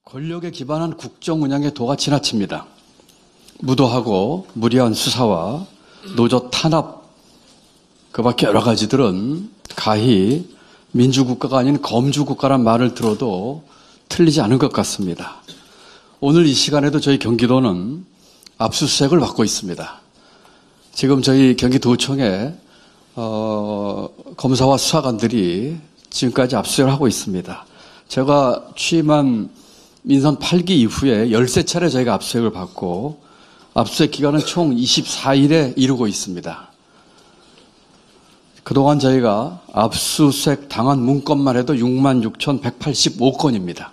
권력에 기반한 국정 운영의 도가 지나칩니다. 무도하고 무리한 수사와 노조 탄압, 그 밖에 여러 가지들은 가히 민주국가가 아닌 검주국가란 말을 들어도 틀리지 않은 것 같습니다. 오늘 이 시간에도 저희 경기도는 압수수색을 받고 있습니다. 지금 저희 경기도청에 검사와 수사관들이 지금까지 압수수색을 하고 있습니다. 제가 취임한 민선 8기 이후에 13차례 저희가 압수수색을 받고 압수수색 기간은 총 24일에 이르고 있습니다. 그동안 저희가 압수수색 당한 문건만 해도 66,185건입니다.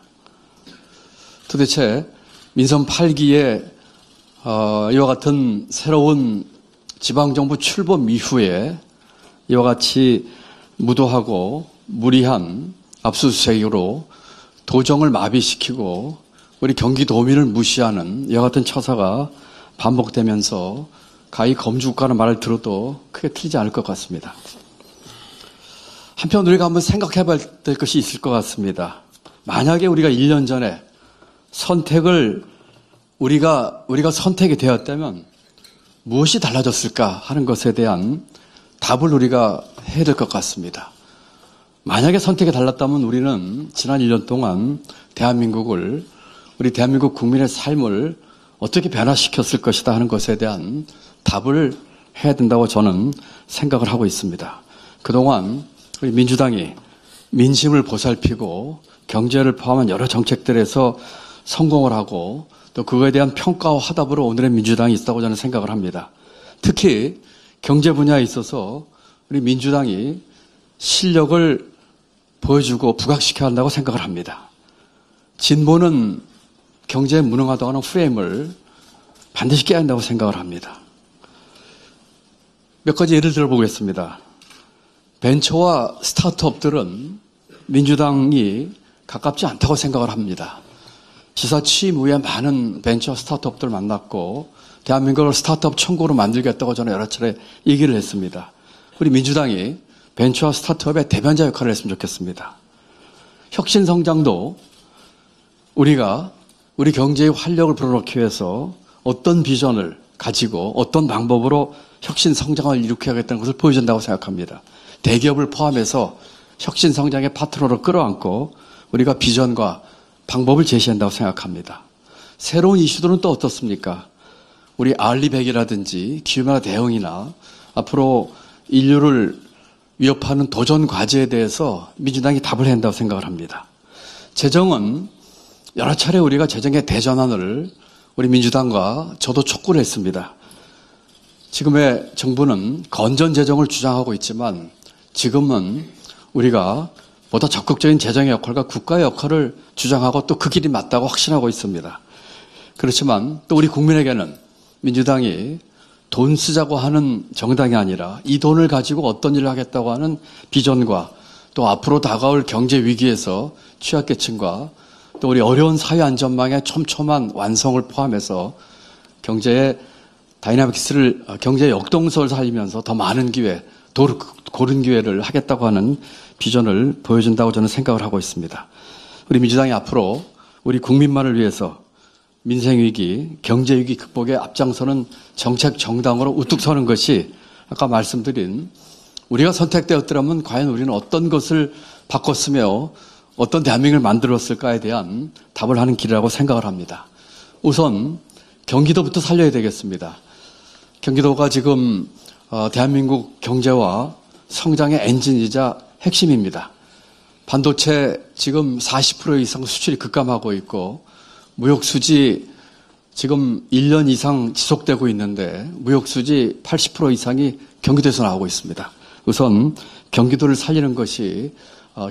도대체 민선 8기에 이와 같은 새로운 지방정부 출범 이후에 이와 같이 무도하고 무리한 압수수색으로 도정을 마비시키고 우리 경기도민을 무시하는 이와 같은 처사가 반복되면서 가히 검주국가라는 말을 들어도 크게 틀리지 않을 것 같습니다. 한편 우리가 한번 생각해 봐야 될 것이 있을 것 같습니다. 만약에 우리가 1년 전에 선택을 우리가 선택이 되었다면 무엇이 달라졌을까 하는 것에 대한 답을 우리가 해야 될 것 같습니다. 만약에 선택이 달랐다면 우리는 지난 1년 동안 우리 대한민국 국민의 삶을 어떻게 변화시켰을 것이다 하는 것에 대한 답을 해야 된다고 저는 생각을 하고 있습니다. 그동안 우리 민주당이 민심을 보살피고 경제를 포함한 여러 정책들에서 성공을 하고 또 그거에 대한 평가와 화답으로 오늘의 민주당이 있다고 저는 생각을 합니다. 특히 경제 분야에 있어서 우리 민주당이 실력을 보여주고 부각시켜야 한다고 생각을 합니다. 진보는 경제에 무능하다고 하는 프레임을 반드시 깨야 한다고 생각을 합니다. 몇 가지 예를 들어보겠습니다. 벤처와 스타트업들은 민주당이 가깝지 않다고 생각을 합니다. 지사 취임 후에 많은 벤처 스타트업들 만났고 대한민국을 스타트업 천국으로 만들겠다고 저는 여러 차례 얘기를 했습니다. 우리 민주당이 벤처와 스타트업의 대변자 역할을 했으면 좋겠습니다. 혁신성장도 우리가 우리 경제의 활력을 불어넣기 위해서 어떤 비전을 가지고 어떤 방법으로 혁신성장을 일으켜야겠다는 것을 보여준다고 생각합니다. 대기업을 포함해서 혁신성장의 파트너로 끌어안고 우리가 비전과 방법을 제시한다고 생각합니다. 새로운 이슈들은 또 어떻습니까? 우리 알리백이라든지 기후변화 대응이나 앞으로 인류를 위협하는 도전 과제에 대해서 민주당이 답을 해야 한다고 생각을 합니다. 재정은 여러 차례 우리가 재정의 대전환을 우리 민주당과 저도 촉구를 했습니다. 지금의 정부는 건전 재정을 주장하고 있지만 지금은 우리가 보다 적극적인 재정의 역할과 국가의 역할을 주장하고 또 그 길이 맞다고 확신하고 있습니다. 그렇지만 또 우리 국민에게는 민주당이 돈 쓰자고 하는 정당이 아니라 이 돈을 가지고 어떤 일을 하겠다고 하는 비전과 또 앞으로 다가올 경제 위기에서 취약계층과 또 우리 어려운 사회 안전망의 촘촘한 완성을 포함해서 경제의 다이나믹스를, 경제의 역동성을 살리면서 더 많은 기회, 고른 기회를 하겠다고 하는 비전을 보여준다고 저는 생각을 하고 있습니다. 우리 민주당이 앞으로 우리 국민만을 위해서 민생위기, 경제위기 극복에 앞장서는 정책 정당으로 우뚝 서는 것이 아까 말씀드린 우리가 선택되었더라면 과연 우리는 어떤 것을 바꿨으며 어떤 대한민국을 만들었을까에 대한 답을 하는 길이라고 생각을 합니다. 우선 경기도부터 살려야 되겠습니다. 경기도가 지금 대한민국 경제와 성장의 엔진이자 핵심입니다. 반도체 지금 40% 이상 수출이 급감하고 있고 무역수지 지금 1년 이상 지속되고 있는데 무역수지 80% 이상이 경기도에서 나오고 있습니다. 우선 경기도를 살리는 것이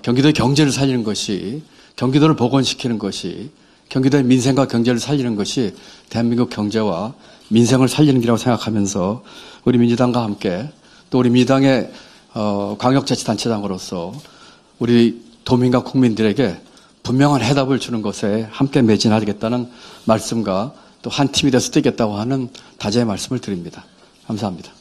경기도의 경제를 살리는 것이 경기도를 복원시키는 것이 경기도의 민생과 경제를 살리는 것이 대한민국 경제와 민생을 살리는 길이라고 생각하면서 우리 민주당과 함께 또 우리 민주당의 광역자치단체장으로서 우리 도민과 국민들에게 분명한 해답을 주는 것에 함께 매진하겠다는 말씀과 또 한 팀이 돼서 뛰겠다고 하는 다짐의 말씀을 드립니다. 감사합니다.